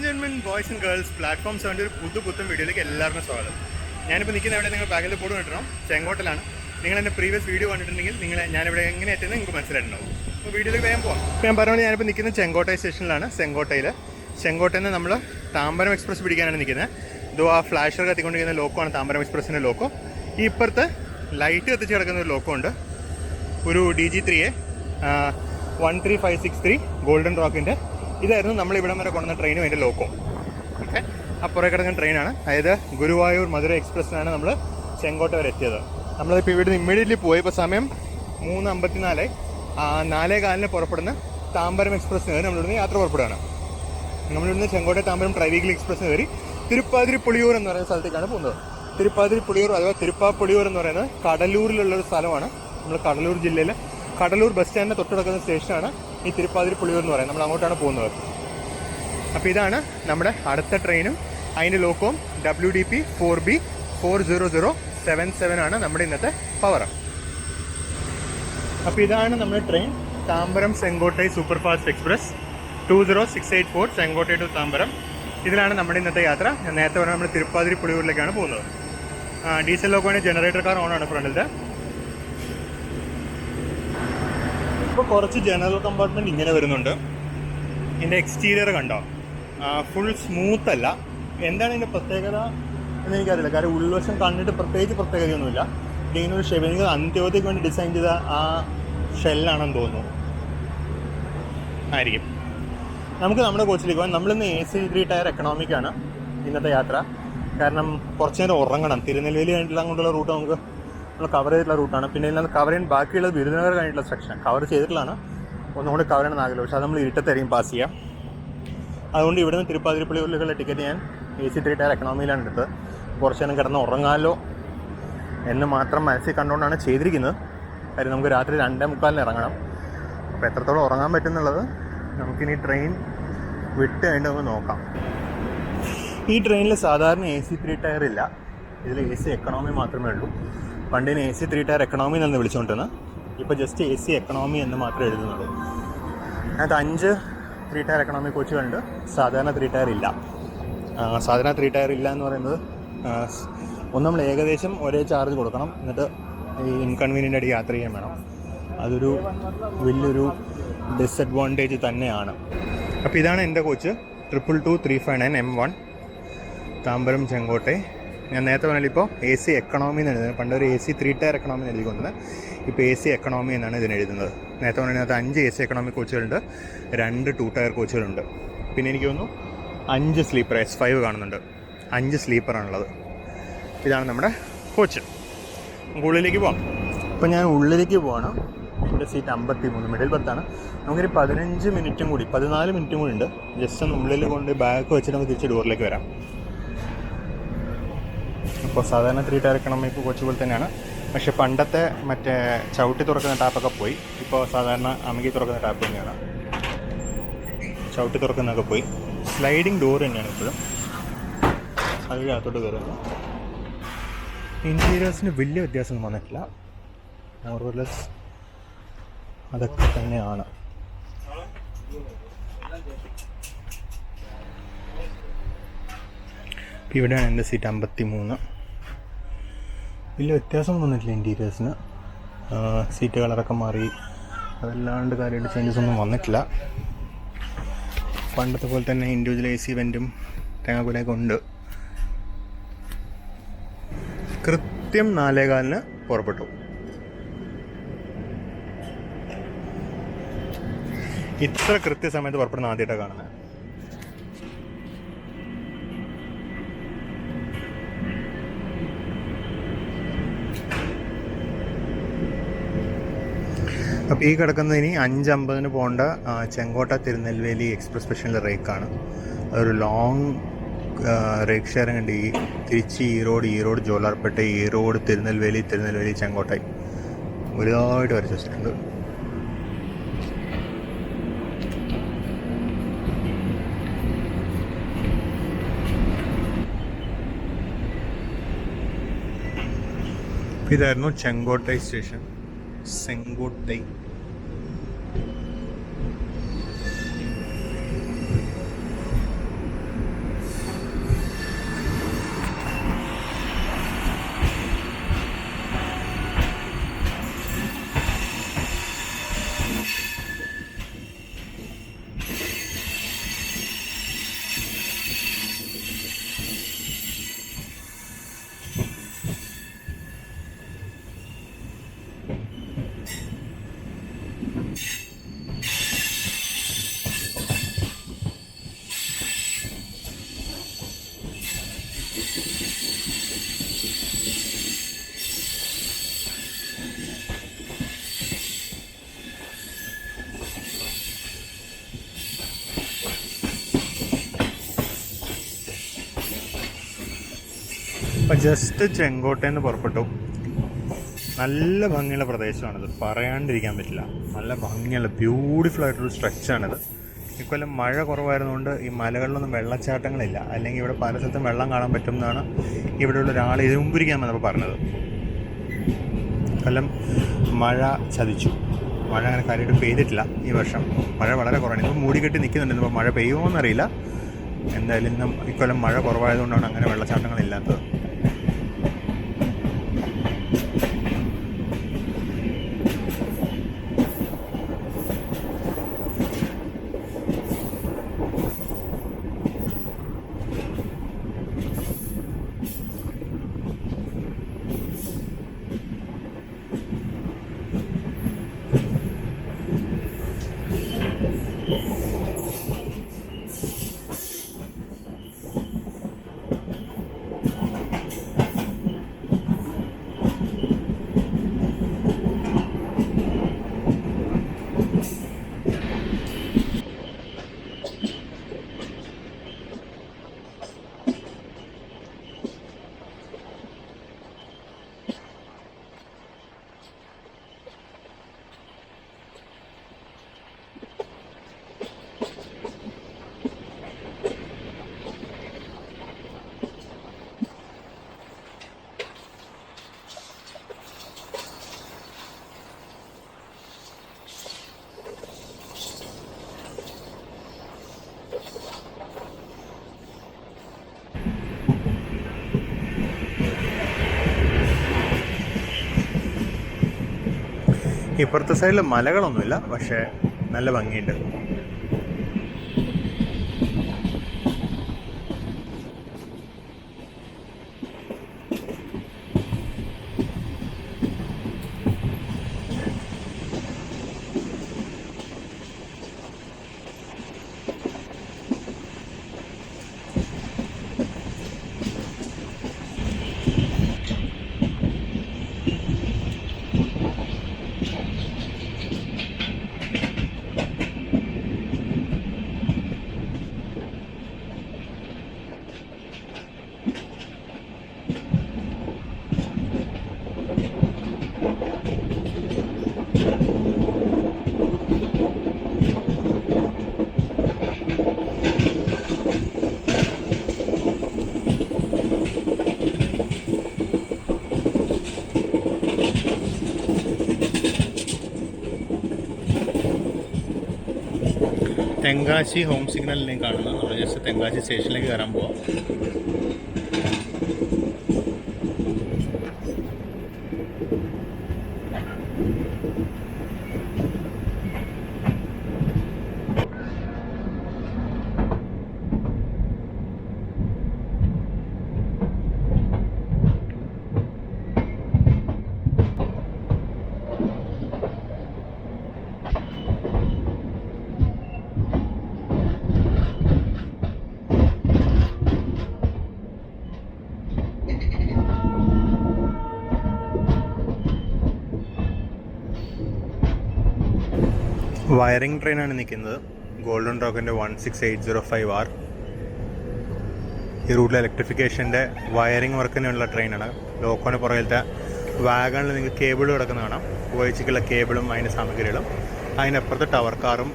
gentlemen, boys and girls, platform 7 ഒരു പുതുപുത്തൻ വീഡിയോയിലേക്ക് എല്ലാവർക്കും സ്വാഗതം. ഞാനിപ്പോൾ നിൽക്കുന്ന എവിടെ നിങ്ങൾ ബാഗിൽ പോട് കണ്ടിട്ടോ, ചെങ്കോട്ടയിലാണ്. നിങ്ങൾ എൻ്റെ പ്രീവിയസ് വീഡിയോ കണ്ടിട്ടുണ്ടെങ്കിൽ ഞാനിവിടെ എങ്ങനെ എത്തുന്നത് നിങ്ങൾക്ക് മനസ്സിലായിട്ടുണ്ടാവും. അപ്പോൾ വീഡിയോയിലേക്ക് വേഗം പോകാം. ഇപ്പോൾ ഞാൻ പറഞ്ഞ ഞാനിപ്പോൾ നിൽക്കുന്ന ചെങ്കോട്ടൈ സ്റ്റേഷനിലാണ്. ചെങ്കോട്ടയിൽ നിന്ന് നമ്മൾ താമ്പരം എക്സ്പ്രസ് പിടിക്കാനാണ് നിൽക്കുന്നത്. ഇതോ ആ ഫ്ലാഷർ കത്തിക്കൊണ്ടിരിക്കുന്ന ലോക്കമാണ് താമ്പരം എക്സ്പ്രസിൻ്റെ ലോക്കോ. ഈ ഇപ്പുറത്ത് ലൈറ്റ് കത്തിച്ച് കിടക്കുന്ന ഒരു ലോക്കോ ഉണ്ട്, ഒരു DG3A 13563 ഗോൾഡൻ റോക്കിൻ്റെ. ഇതായിരുന്നു നമ്മളിവിടം വരെ കൊണ്ടുവന്ന ട്രെയിനും അതിൻ്റെ ലോക്കോ. ഓക്കെ, അപ്പുറേ കിടക്കുന്ന ട്രെയിനാണ്. അതായത് ഗുരുവായൂർ മധുര എക്സ്പ്രസ്സിനാണ് നമ്മൾ ചെങ്കോട്ട വരെ എത്തിയത്. നമ്മളിപ്പോൾ ഇവിടുന്ന് ഇമ്മീഡിയറ്റ്ലി പോയി. ഇപ്പോൾ സമയം 3:54. 4:15 പുറപ്പെടുന്ന താമ്പരം എക്സ്പ്രസ്സിന് കയറി നമ്മളിവിടുന്ന് യാത്ര പുറപ്പെടുകയാണ്. നമ്മളിവിടുന്ന് ചെങ്കോട്ട താമ്പരം ട്രൈവീക്കിലി എക്സ്പ്രസ്സിന് കയറി തിരുപ്പാതിരിപ്പുളിയൂർ എന്ന് പറയുന്ന സ്ഥലത്തേക്കാണ് പോകുന്നത്. തിരുപ്പാതിരിപ്പുളിയൂർ അഥവാ തിരുപ്പാപ്പുളിയൂർ എന്ന് പറയുന്നത് കടലൂരിലുള്ളൊരു സ്ഥലമാണ്. നമ്മൾ കടലൂർ ജില്ലയിൽ കടലൂർ ബസ് സ്റ്റാൻഡിന് തൊട്ടടുക്കുന്ന സ്റ്റേഷനാണ് ഈ തിരുപ്പാതിരിപ്പുളിയൂർ എന്ന് പറയുന്നത്. നമ്മൾ അങ്ങോട്ടാണ് പോകുന്നത്. അപ്പോൾ ഇതാണ് നമ്മുടെ അടുത്ത ട്രെയിനും അതിൻ്റെ ലോക്കവും. WDP 4B 40077 ആണ് നമ്മുടെ ഇന്നത്തെ പവർ. അപ്പോൾ ഇതാണ് നമ്മുടെ train, Tambaram Sengottai superfast express 20684 Sengottai to Tambaram. ഇതിലാണ് നമ്മുടെ ഇന്നത്തെ യാത്ര. ഞാൻ നേരത്തെ പറഞ്ഞാൽ നമ്മൾ തിരുപ്പാതിരിപ്പുളിയൂരിലേക്കാണ് പോകുന്നത്. ഡീസൽ ലോക്കോയാണ്, ജനറേറ്റർ കാർ ഓണാണ് ഫ്രണ്ടിലത്തെ. ഇപ്പോൾ കുറച്ച് ജനറൽ കമ്പാർട്ട്മെൻറ്റ് ഇങ്ങനെ വരുന്നുണ്ട്. ഇതിൻ്റെ എക്സ്റ്റീരിയർ കണ്ടോ, ഫുൾ സ്മൂത്ത് അല്ല. എന്താണ് ഇതിൻ്റെ പ്രത്യേകത എന്നെനിക്കറിയില്ല. കാരണം ഉൾവശം കണ്ടിട്ട് പ്രത്യേകതയൊന്നുമില്ല. ഇതിനൊരു ഷെൽ, എനിക്ക് അന്ത്യോദയക്ക് വേണ്ടി ഡിസൈൻ ചെയ്ത ആ ഷെല്ലാണെന്ന് തോന്നുന്നു, ആയിരിക്കും. നമുക്ക് നമ്മുടെ കോച്ചിലേക്ക് പോകാം. നമ്മളിന്ന് AC 3 ടയർ എക്കണോമിക്കാണ് ഇന്നത്തെ യാത്ര. കാരണം കുറച്ച് നേരം ഉറങ്ങണം. തിരുനെൽവേലി കഴിഞ്ഞിട്ടുള്ള അങ്ങോട്ടുള്ള റൂട്ട് നമ്മൾ കവർ ചെയ്തിട്ടുള്ള റൂട്ടാണ്. പിന്നെ ഇതിനകത്ത് കവർ ചെയ്യാൻ ബാക്കിയുള്ളത് വിരുദ്ധനഗർ കഴിഞ്ഞിട്ടുള്ള സെക്ഷൻ കവർ ചെയ്തിട്ടുള്ളതാണ്. ഒന്നുകൂടി കവർ ചെയ്യണമെന്ന് ആഗ്രഹം, പക്ഷേ അത് നമ്മൾ ഇരുട്ടത്തായിരിക്കും പാസ് ചെയ്യാം. അതുകൊണ്ട് ഇവിടുന്ന് തിരുപ്പാതിരിപ്പുളിയൂരിലേക്കുള്ള ടിക്കറ്റ് ഞാൻ AC 3 ടയർ എക്കണോമിയിലാണ് എടുത്തത്. കുറച്ച് നേരം കിടന്ന് ഉറങ്ങാമല്ലോ എന്ന് മാത്രം മനസ്സിൽ കണ്ടുകൊണ്ടാണ് ചെയ്തിരിക്കുന്നത്. കാര്യം നമുക്ക് രാത്രി 2:45 ഇറങ്ങണം. അപ്പോൾ എത്രത്തോളം ഉറങ്ങാൻ പറ്റുന്നുള്ളത് നമുക്കിനി ട്രെയിൻ വിട്ട് കഴിഞ്ഞ് നമുക്ക് നോക്കാം. ഈ ട്രെയിനിൽ സാധാരണ AC 3 ടയർ ഇല്ല, ഇതിൽ AC എക്കണോമി മാത്രമേ ഉള്ളൂ. പണ്ടിന് AC 3 ടയർ എക്കണോമി എന്ന് വിളിച്ചുകൊണ്ടിരുന്നത്. ഇപ്പോൾ ജസ്റ്റ് AC എക്കണോമി എന്ന് മാത്രമേ എഴുതുന്നുള്ളൂ. അതിനകത്ത് 5 3 ടയർ എക്കണോമി കോച്ചുകളുണ്ട്. സാധാരണ 3 ടയർ ഇല്ല. സാധാരണ 3 ടയർ ഇല്ല എന്ന് പറയുന്നത് നമ്മൾ ഏകദേശം ഒരേ ചാർജ് കൊടുക്കണം, എന്നിട്ട് ഈ ഇൻകൺവീനിയൻ്റ് ആയിട്ട് യാത്ര ചെയ്യാൻ വേണം. അതൊരു വലിയൊരു ഡിസഡ്വാൻറ്റേജ് തന്നെയാണ്. അപ്പോൾ ഇതാണ് എൻ്റെ കോച്ച്, 222-359 M1 താമ്പരം ചെങ്കോട്ടെ. ഞാൻ നേരത്തെ പറഞ്ഞാൽ ഇപ്പോൾ AC എക്കണോമി എന്ന് എഴുതുന്നത്. പണ്ട് ഒരു AC 3 ടയർ എക്കണോമി എന്ന് എഴുതിക്കൊണ്ടത്, ഇപ്പോൾ AC എക്കണോമി എന്നാണ് ഇതിന് എഴുതുന്നത്. നേരത്തെ പറഞ്ഞതിനകത്ത് 5 AC എക്കണോമി കോച്ചുകളുണ്ട്, 2 2 ടയർ കോച്ചുകളുണ്ട്. പിന്നെ എനിക്ക് തോന്നുന്നു 5 സ്ലീപ്പർ S5 കാണുന്നുണ്ട്. 5 സ്ലീപ്പറാണുള്ളത്. ഇതാണ് നമ്മുടെ കോച്ച്. ഉള്ളിലേക്ക് പോകാം. ഇപ്പോൾ ഞാൻ ഉള്ളിലേക്ക് പോവാണ്. എൻ്റെ സീറ്റ് 53, മിഡിൽ ബർത്താണ്. നമുക്കൊരു 15 മിനിറ്റും കൂടി 14 മിനിറ്റും കൂടി ഉണ്ട്. ജസ്റ്റ് ഒന്ന് ഉള്ളിൽ കൊണ്ട് ബാഗ് വെച്ചിട്ട് നമുക്ക് തിരിച്ച് ഡോറിലേക്ക് വരാം. ഇപ്പോൾ സാധാരണ 3 ടയർ എക്കണോമി കോച്ച് പോലെ തന്നെയാണ്, പക്ഷേ പണ്ടത്തെ മറ്റേ ചവിട്ടി തുറക്കുന്ന ടാപ്പൊക്കെ പോയി. ഇപ്പോൾ സാധാരണ അമുകി തുറക്കുന്ന ടാപ്പ് തന്നെയാണ്. ചവിട്ടി തുറക്കുന്നതൊക്കെ പോയി. സ്ലൈഡിങ് ഡോർ തന്നെയാണ് ഇപ്പോഴും. അതിനകത്തോട്ട് കയറുന്നത്. ഇൻറ്റീരിയേഴ്സിന് വലിയ വ്യത്യാസം വന്നിട്ടില്ല, മോർലെസ് അതൊക്കെ തന്നെയാണ്. ഇവിടെയാണ് എൻ്റെ സീറ്റ് 53. വലിയ വ്യത്യാസം വന്നിട്ടില്ല ഇൻറ്റീരിയേഴ്സിന്. സീറ്റ് കളറൊക്കെ മാറി, അതല്ലാണ്ട് കാര്യമായിട്ട് ചേഞ്ചസ് ഒന്നും വന്നിട്ടില്ല. പണ്ടത്തെ പോലെ തന്നെ ഇൻഡിവിജ്വൽ AC വെൻറ്റും തേങ്ങാക്കൂലൊക്കെ ഉണ്ട്. കൃത്യം 4:15 പുറപ്പെട്ടു. ഇത്ര കൃത്യസമയത്ത് പുറപ്പെടുന്ന ആദ്യമായിട്ടാണ് കാണുന്നത്. അപ്പോൾ ഈ കിടക്കുന്നത് ഇനി 5:50 പോകേണ്ട ചെങ്കോട്ട തിരുനെൽവേലി എക്സ്പ്രസ് സ്പെഷ്യൽ റേക്കാണ്. അതൊരു ലോങ് റേക്ക് ഷെയറിംഗ് ഉണ്ട്. ഈ തിരുച്ചി, ഈറോഡ് ജോലാർപേട്ട, ഈറോഡ് തിരുനെൽവേലി ചെങ്കോട്ടായി വലുതായിട്ട് വരച്ച് വെച്ചിട്ടുണ്ട്. ഇതായിരുന്നു ചെങ്കോട്ടൈ സ്റ്റേഷൻ. സെങ്കോട്ടൈ. അപ്പം ജസ്റ്റ് ചെങ്കോട്ടയിൽ നിന്ന് പുറപ്പെട്ടു. നല്ല ഭംഗിയുള്ള പ്രദേശമാണിത്, പറയാണ്ടിരിക്കാൻ പറ്റില്ല. നല്ല ഭംഗിയുള്ള ബ്യൂട്ടിഫുൾ ആയിട്ടൊരു സ്ട്രെച്ചാണിത്. ഇക്കൊല്ലം മഴ കുറവായിരുന്നുകൊണ്ട് ഈ മലകളിലൊന്നും വെള്ളച്ചാട്ടങ്ങളില്ല. അല്ലെങ്കിൽ ഇവിടെ പല സ്ഥലത്തും വെള്ളം കാണാൻ പറ്റും എന്നാണ് ഇവിടെയുള്ള ഒരാൾ ഇതിനു മുമ്പിരിക്കാൻ വന്നപ്പോൾ പറഞ്ഞത്. കൊല്ലം മഴ ചതിച്ചു. മഴ അങ്ങനെ കാര്യമായിട്ട് പെയ്തിട്ടില്ല ഈ വർഷം. മഴ വളരെ കുറവാണ്. ഇപ്പോൾ മൂടിക്കെട്ടി നിൽക്കുന്നുണ്ട്. ഇപ്പോൾ മഴ പെയ്യുമോ എന്നറിയില്ല. എന്തായാലും ഇന്നും ഇക്കൊല്ലം മഴ കുറവായതുകൊണ്ടാണ് അങ്ങനെ വെള്ളച്ചാട്ടങ്ങളില്ലാത്തത്. ഇപ്പുറത്തെ സൈഡിൽ മലകളൊന്നുമില്ല, പക്ഷേ നല്ല ഭംഗിയുണ്ട്. തെങ്കാശി ഹോം സിഗ്നലിലേക്ക് കാണുന്നത്. നമ്മൾ ജസ്റ്റ് തെങ്കാശി സ്റ്റേഷനിലേക്ക് കയറാൻ പോവാം. വയറിംഗ് ട്രെയിനാണ് നിൽക്കുന്നത്. ഗോൾഡൻ റോക്കിൻ്റെ 16805R. ഈ റൂട്ടിലെ ഇലക്ട്രിഫിക്കേഷൻ്റെ വയറിംഗ് വർക്കിനുള്ള ട്രെയിനാണ്. ലോക്കോന് പുറകിലത്തെ വാഗണിൽ നിങ്ങൾക്ക് കേബിൾ കിടക്കുന്ന കാണാം. ഉപയോഗിച്ചിട്ടുള്ള കേബിളും അതിൻ്റെ സാമഗ്രികളും. അതിനപ്പുറത്ത് ടവർ കാറും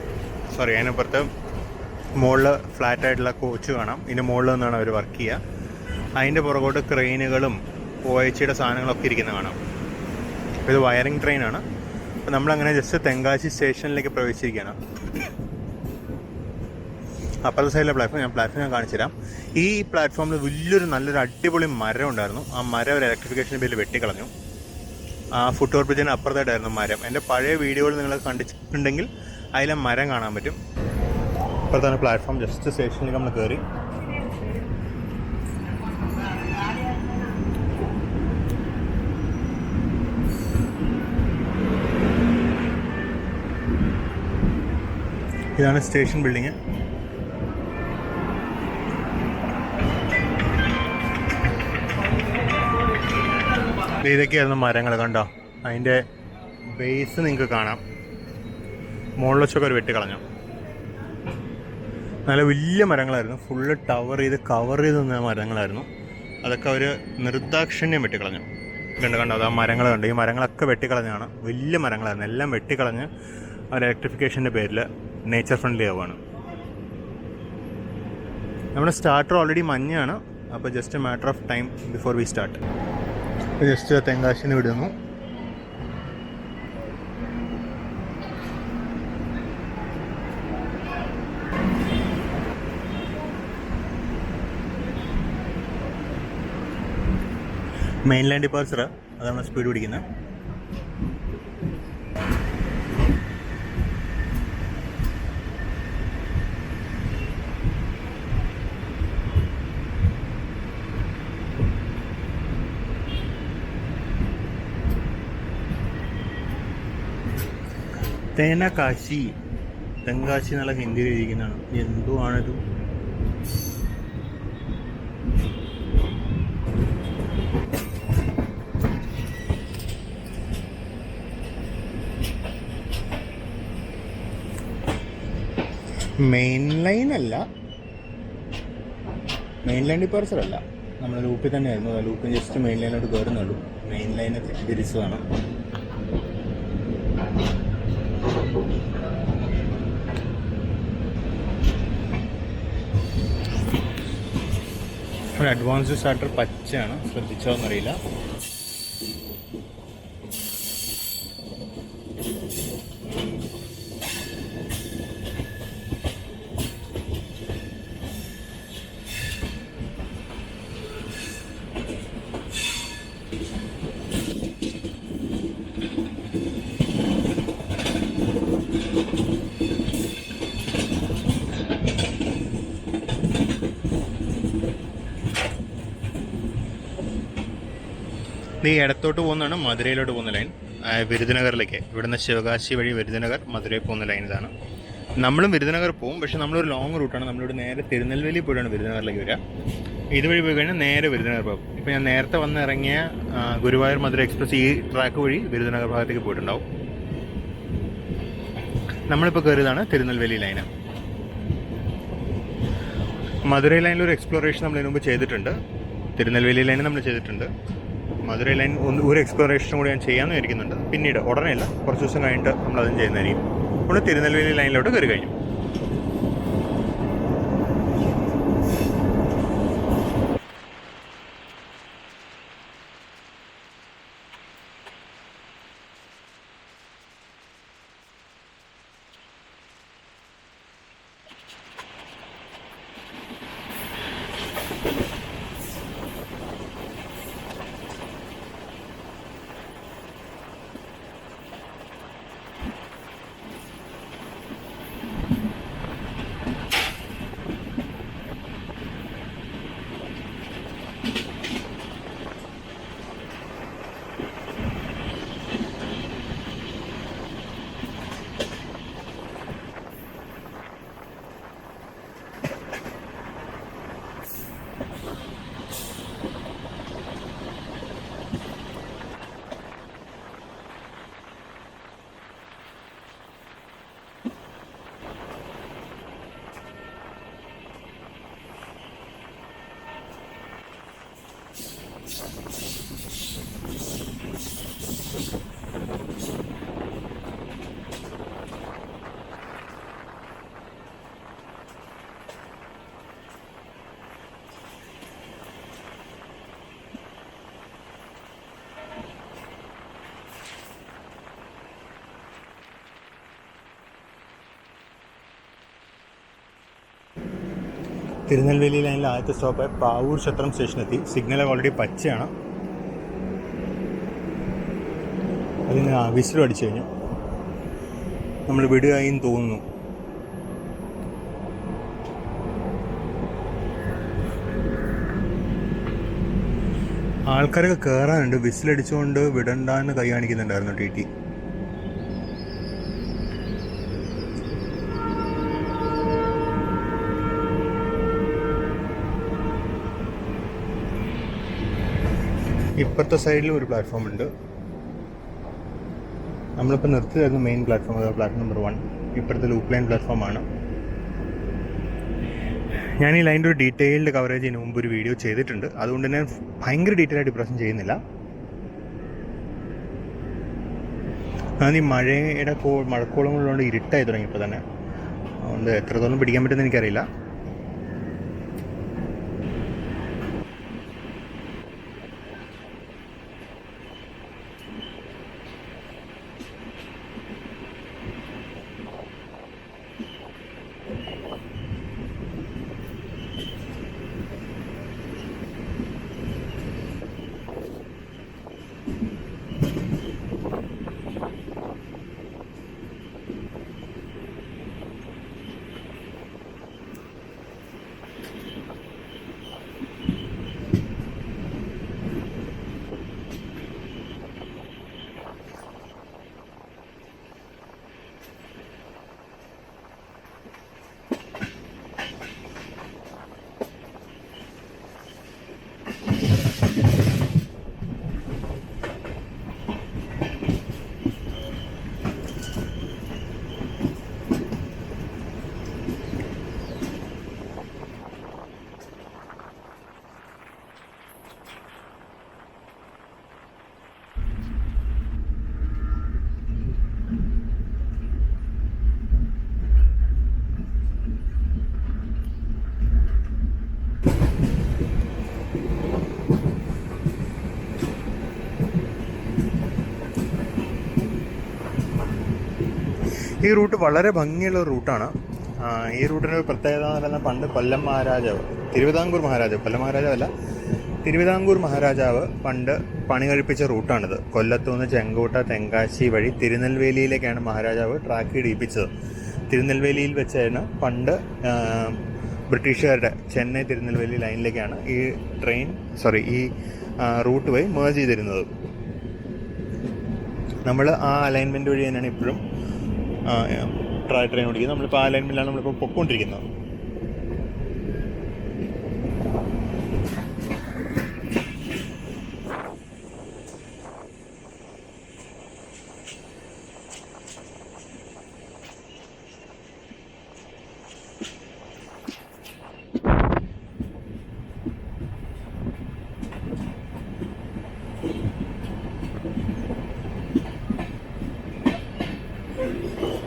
അതിനപ്പുറത്ത് മുകളിൽ ഫ്ലാറ്റായിട്ടുള്ള കോച്ച് കാണാം. ഇതിൻ്റെ മുകളിൽ നിന്നാണ് അവർ വർക്ക് ചെയ്യുക. അതിൻ്റെ പുറകോട്ട് ക്രെയിനുകളും OHയുടെ സാധനങ്ങളൊക്കെ ഇരിക്കുന്ന കാണാം. അപ്പോൾ ഇത് വയറിംഗ് ട്രെയിനാണ്. അപ്പോൾ നമ്മളങ്ങനെ ജസ്റ്റ് തെങ്കാശി സ്റ്റേഷനിലേക്ക് പ്രവേശിച്ചിരിക്കുകയാണ്. അപ്പുറത്തെ സൈഡിലെ പ്ലാറ്റ്ഫോം ഞാൻ കാണിച്ചു തരാം. ഈ പ്ലാറ്റ്ഫോമിൽ നല്ലൊരു അടിപൊളി മരം ഉണ്ടായിരുന്നു. ആ മരം ഒരു ഇലക്ട്രിഫിക്കേഷൻ പേരിൽ വെട്ടിക്കളഞ്ഞു. ആ ഫുട് ഓവർ ബ്രിഡ്ജിന് അപ്പുറത്തായിട്ടായിരുന്നു മരം. എൻ്റെ പഴയ വീഡിയോകൾ നിങ്ങൾ കണ്ടിട്ടുണ്ടെങ്കിൽ അതിലെ മരം കാണാൻ പറ്റും. അപ്പുറത്താണ് പ്ലാറ്റ്ഫോം. ജസ്റ്റ് സ്റ്റേഷനിലേക്ക് നമ്മൾ കയറി. ഇതാണ് സ്റ്റേഷൻ ബിൽഡിങ്. ഇതൊക്കെയായിരുന്നു മരങ്ങൾ, കണ്ടോ? അതിൻ്റെ ബേസ് നിങ്ങൾക്ക് കാണാം. മുകളിൽ വെച്ചൊക്കെ ഒരു വെട്ടിക്കളഞ്ഞു. നല്ല വലിയ മരങ്ങളായിരുന്നു. ഫുള്ള് കവർ ചെയ്ത് നിന്ന മരങ്ങളായിരുന്നു. അതൊക്കെ അവർ നിർദാക്ഷിണ്യം വെട്ടിക്കളഞ്ഞു. കണ്ടോ അത് ആ മരങ്ങൾ കണ്ടു. ഈ മരങ്ങളൊക്കെ വെട്ടിക്കളഞ്ഞാണ്. വലിയ മരങ്ങളായിരുന്നു, എല്ലാം വെട്ടിക്കളഞ്ഞ് അവർ ഇലക്ട്രിഫിക്കേഷൻ്റെ പേരിൽ നേച്ചർ ഫ്രണ്ട്ലി ആവുകയാണ്. നമ്മുടെ സ്റ്റാർട്ടർ ഓൾറെഡി മഞ്ഞാണ്. അപ്പോൾ just a matter of time before we start. Just തെങ്കാശിന്ന് വിടുന്നു. മെയിൻലാൻഡ് ഡിപ്പാർച്ചർ, അതാണ് സ്പീഡ് പിടിക്കുന്നത്. തേനകാശി, തെങ്കാശി എന്നുള്ള ഹിന്ദിയിൽ ഇരിക്കുന്നതാണ്. എന്തോ ആണിത്. മെയിൻ ലൈൻ അല്ല, മെയിൻ ലൈൻ ഡിപ്പാർച്ചർ അല്ല, നമ്മൾ ലൂപ്പിൽ തന്നെയായിരുന്നു. ആ ലൂപ്പിൽ ജസ്റ്റ് മെയിൻ ലൈനോട്ട് കയറുന്നുള്ളൂ. മെയിൻ ലൈനെ തെറ്റിദ്ധരിച്ചതാണ്. ഒരു അഡ്വാൻസ്ഡ് സ്റ്റാർട്ടർ പച്ചയാണ്, ശ്രദ്ധിച്ചോന്നറിയില്ല. ഈ ഇടത്തോട്ട് പോകുന്നതാണ് മധുരയിലോട്ട് പോകുന്ന ലൈൻ, വിരുദുനഗറിലേക്ക്. ഇവിടുന്ന് ശിവകാശി വഴി വിരുദുനഗർ, മധുരയിൽ പോകുന്ന ലൈൻ ഇതാണ്. നമ്മളും വിരുദുനഗർ പോകും, പക്ഷേ നമ്മളൊരു ലോങ് റൂട്ടാണ്. നമ്മളിവിടെ നേരെ തിരുനെൽവേലി പോയിട്ടാണ് വിരുദുനഗറിലേക്ക് വരിക. ഇതുവഴി പോയി കഴിഞ്ഞാൽ നേരെ വിരുദുനഗർ പോകും. ഇപ്പോൾ ഞാൻ നേരത്തെ വന്നിറങ്ങിയ ഗുരുവായൂർ മധുര എക്സ്പ്രസ് ഈ ട്രാക്ക് വഴി വിരുദുനഗർ ഭാഗത്തേക്ക് പോയിട്ടുണ്ടാവും. നമ്മളിപ്പോൾ കയറിയതാണ് തിരുനെൽവേലി ലൈന്. മധുരൈ ലൈനിൽ ഒരു എക്സ്പ്ലോറേഷൻ നമ്മൾ ഇതിനു മുമ്പ് ചെയ്തിട്ടുണ്ട്. തിരുനെൽവേലി ലൈൻ നമ്മൾ ചെയ്തിട്ടുണ്ട്. മധുരൈ ലൈൻ ഒരു എക്സ്പ്ലോറേഷൻ കൂടി ഞാൻ ചെയ്യാമെന്ന് വിചാരിക്കുന്നുണ്ട്. പിന്നീട് ഉടനെയല്ല, കുറച്ച് ദിവസം കഴിഞ്ഞിട്ട് നമ്മളതും ചെയ്യുന്നതായിരിക്കും. നമ്മൾ തിരുനെൽവേലി ലൈനിലോട്ട് കയറി കഴിഞ്ഞു. തിരുനെൽവേലി ലൈനിൽ ആദ്യത്തെ സ്റ്റോപ്പായ പാവൂർ ക്ഷേത്രം സ്റ്റേഷനെത്തി. Signal already പച്ചയാണ്. അതിന് വിസിലും അടിച്ചു കഴിഞ്ഞു. നമ്മൾ വിടുകയെന്ന് തോന്നുന്നു. ആൾക്കാരൊക്കെ കയറാനുണ്ട്. വിസിലടിച്ചുകൊണ്ട് വിടണ്ടെന്ന് കൈ കാണിക്കുന്നുണ്ടായിരുന്നു ടി ടി. ഇപ്പുറത്തെ സൈഡിൽ ഒരു പ്ലാറ്റ്ഫോം ഉണ്ട്. നമ്മളിപ്പോൾ നിർത്തിയായിരുന്നു മെയിൻ പ്ലാറ്റ്ഫോം, അതായത് പ്ലാറ്റ്ഫോം നമ്പർ 1. ഇപ്പുറത്തെ ലൂപ്പ് ലൈൻ പ്ലാറ്റ്ഫോമാണ്. ഞാൻ ഈ ലൈൻ്റെ ഒരു ഡീറ്റെയിൽഡ് കവറേജ് ഇതിന് മുമ്പ് ഒരു വീഡിയോ ചെയ്തിട്ടുണ്ട്. അതുകൊണ്ട് തന്നെ ഭയങ്കര ഡീറ്റെയിൽ ആയിട്ട് ഇപ്രാവശ്യം ചെയ്യുന്നില്ല. ഞാൻ ഈ മഴയുടെ മഴക്കോളങ്ങളുള്ളതുകൊണ്ട് ഇരുട്ടായി തുടങ്ങിയപ്പോൾ തന്നെ, അതുകൊണ്ട് എത്രത്തോളം പിടിക്കാൻ പറ്റുമെന്ന് എനിക്കറിയില്ല. ഈ റൂട്ട് വളരെ ഭംഗിയുള്ള ഒരു റൂട്ടാണ്. ഈ റൂട്ടിന് ഒരു പ്രത്യേകത എന്ന് പറയുന്നത്, പണ്ട് കൊല്ലം മഹാരാജാവ്, തിരുവിതാംകൂർ മഹാരാജാവ്, കൊല്ലം മഹാരാജാവല്ല, തിരുവിതാംകൂർ മഹാരാജാവ് പണ്ട് പണി കഴിപ്പിച്ച റൂട്ടാണിത്. കൊല്ലത്തുനിന്ന് ചെങ്കോട്ട, തെങ്കാശി വഴി തിരുനെൽവേലിയിലേക്കാണ് മഹാരാജാവ് ട്രാക്ക് ഇടിപ്പിച്ചത്. തിരുനെൽവേലിയിൽ വെച്ചാണ് പണ്ട് ബ്രിട്ടീഷുകാരുടെ ചെന്നൈ തിരുനെൽവേലി ലൈനിലേക്കാണ് ഈ റൂട്ട് വഴി മേർജ് ചെയ്തിരുന്നത്. നമ്മൾ ആ അലൈൻമെൻറ്റ് വഴി തന്നെയാണ് ഇപ്പോഴും ട്രെയിൻ ഓടിക്കുന്നത്. നമ്മളിപ്പോൾ ആ അലൈൻമെൻറ്റിലാണ് നമ്മളിപ്പോൾ പൊയ്ക്കൊണ്ടിരിക്കുന്നത്.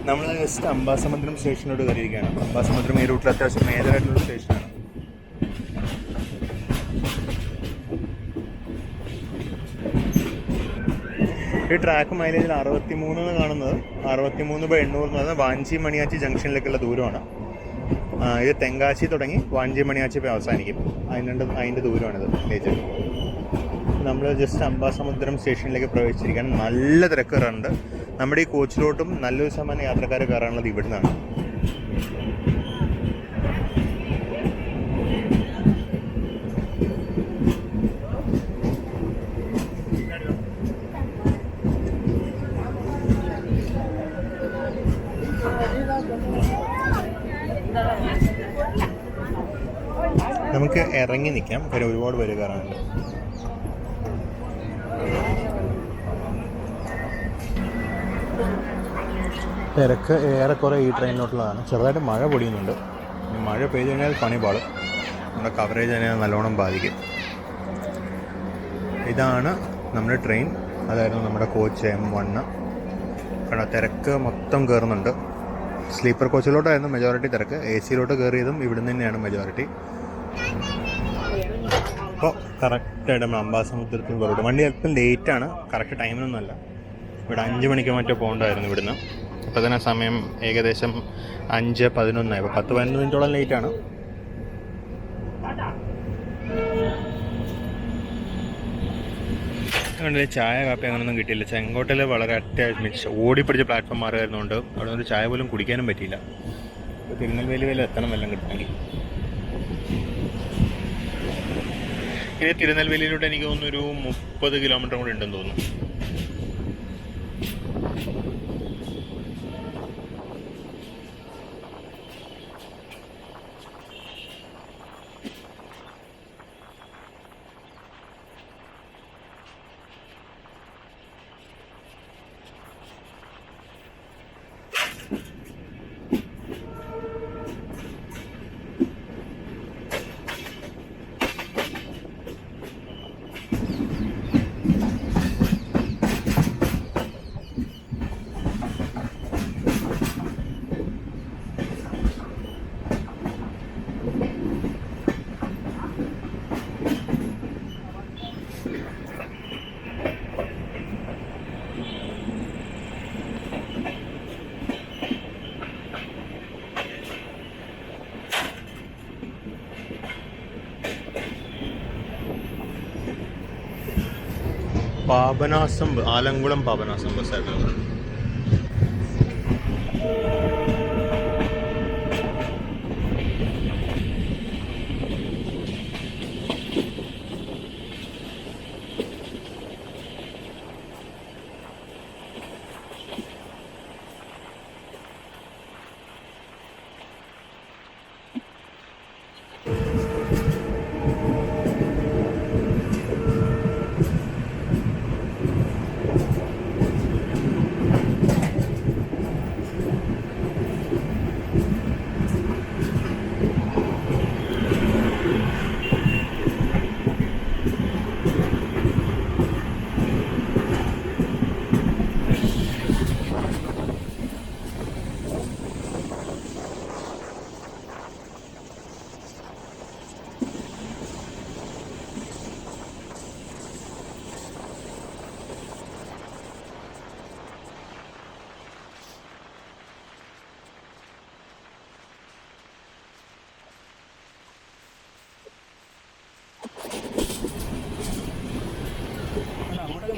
നമ്മൾ ജസ്റ്റ് അംബാസമുദ്രം സ്റ്റേഷനിലോട്ട് കയറിയിരിക്കുകയാണ്. അംബാസമുദ്രം ഈ റൂട്ടിൽ അത്യാവശ്യം മേജറായിട്ടുള്ള സ്റ്റേഷനാണ്. ഈ ട്രാക്ക് മൈലേജിൽ 63 എന്ന് കാണുന്നത് 63/800 എന്ന് പറയുന്നത് വാഞ്ചി മണിയാച്ചി ജംഗ്ഷനിലേക്കുള്ള ദൂരമാണ്. ഇത് തെങ്കാശി തുടങ്ങി വാഞ്ചി മണിയാച്ചി പോയി അവസാനിക്കും. അതിൻ്റെ ദൂരമാണിത് മൈലേജ്. നമ്മൾ ജസ്റ്റ് അംബാസമുദ്രം സ്റ്റേഷനിലേക്ക് പ്രവേശിച്ചിരിക്കുകയാണ്. നല്ല തിരക്ക് കയറാറുണ്ട്. നമ്മുടെ ഈ കോച്ചിലോട്ടും നല്ലൊരു ശതമാനം യാത്രക്കാർ കയറാനുള്ളത് ഇവിടുന്നാണ്. നമുക്ക് ഇറങ്ങി നിൽക്കാം, കാര്യം ഒരുപാട് പേര് കയറാനുണ്ട്. തിരക്ക് ഏറെക്കുറെ ഈ ട്രെയിനിലോട്ടുള്ളതാണ്. ചെറുതായിട്ട് മഴ പൊടിയുന്നുണ്ട്. മഴ പെയ്തു കഴിഞ്ഞാൽ പണി പാടും. നമ്മുടെ കവറേജ് തന്നെ നല്ലോണം ബാധിക്കും. ഇതാണ് നമ്മുടെ ട്രെയിൻ. അതായിരുന്നു നമ്മുടെ കോച്ച് M1. കാരണം തിരക്ക് മൊത്തം കയറുന്നുണ്ട്. സ്ലീപ്പർ കോച്ചിലോട്ടായിരുന്നു മെജോറിറ്റി തിരക്ക്. AC-യിലോട്ട് കയറിയതും ഇവിടുന്ന് തന്നെയാണ് മെജോറിറ്റി. അപ്പോൾ കറക്റ്റായിട്ട് നമ്മൾ അംബാസമുദ്രത്തിൽ പോയിട്ട്, വണ്ടി അല്പം ലേറ്റാണ്, കറക്റ്റ് ടൈമിനൊന്നുമല്ല. ഇവിടെ 5 മണിക്ക് മറ്റോ പോകേണ്ടതായിരുന്നു ഇവിടുന്ന്. അപ്പോൾ തന്നെ സമയം ഏകദേശം 5:11 ഇപ്പോൾ 10-15 മിനിറ്റോളം ലേറ്റാണ്. അതുകൊണ്ട് ചായ കാപ്പി അങ്ങനെയൊന്നും കിട്ടിയില്ല. ചെങ്കോട്ടയിൽ വളരെ അത്യാവശ്യം ഓടിപ്പിടിച്ച പ്ലാറ്റ്ഫോം മാറുമായിരുന്നുകൊണ്ട് അവിടെ ഒരു ചായ പോലും കുടിക്കാനും പറ്റിയില്ല. ഇപ്പോൾ തിരുനെൽവേലി വരെ എത്തണം എല്ലാം കിട്ടണമെങ്കിൽ. ഇനി തിരുനെൽവേലിയിലൂടെ എനിക്ക് തോന്നുന്നു ഒരു 30 കിലോമീറ്റർ കൂടി ഉണ്ടെന്ന് തോന്നുന്നു. പാപനാസം, ആലങ്കുളം പാപനാസം ബസ്സായിരുന്നു.